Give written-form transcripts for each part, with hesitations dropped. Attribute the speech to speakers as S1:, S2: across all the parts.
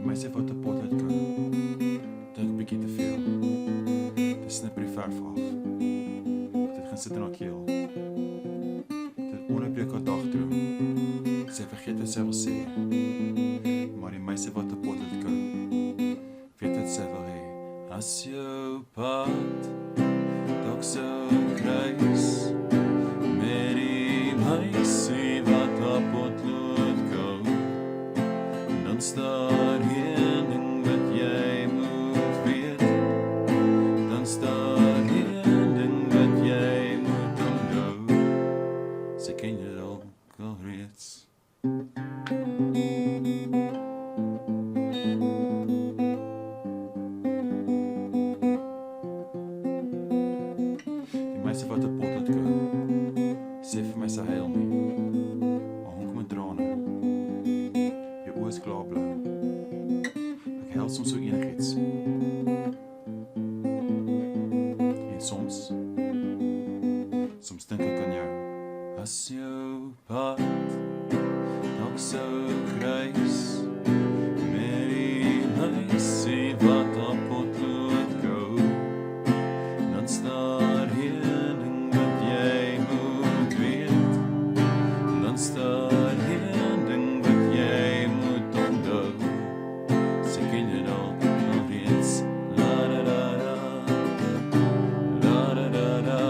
S1: Mense wat 'n pot uitkou, dink bietjie te veel. Dit snip die verf af. Dit gaan sit in haar keel. Dit onderbreek haar dagdroom. Sy vergeet wat sy wil sê. Maar die meise wat 'n pot uitkou, weet wat sy wil hê. As jou pad dalk sou kruis met die meise wat 'n pot uitkou, dan staan hier een ding wat jy moet weet. Dan staan hier een ding wat jy moet onthou. Sy ken jy dalk al reeds. Die meise wat 'n pot uitkou, sê vir my sy huil nie, maar honk met trane. Jou oë is klaarblou. Ek huil soms so enigiets. En soms dink ek aan jou. As jou pad dalk sou kruis met die meisie wat op potlood go, dan staan hier een ding wat jy moet weet. Dan staan hier een ding wat jy moet onthou. Sy ken jy dalk al reeds. La da da da, la da da da,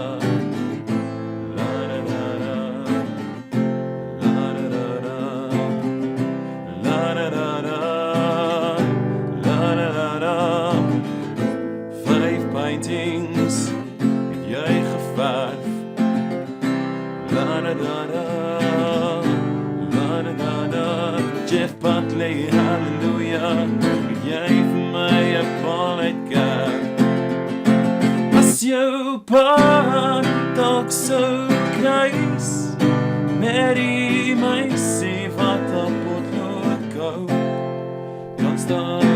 S1: la da da da, la da da da, la da da da, la da da da. 5 paintings het jy geverf. La da da da, la da da da. Jeff Buckley, halleluja, het jy vir my 'n bal uitkerk. As jou pad dalk sou kruis met die meisie wat op potlood go, dan staan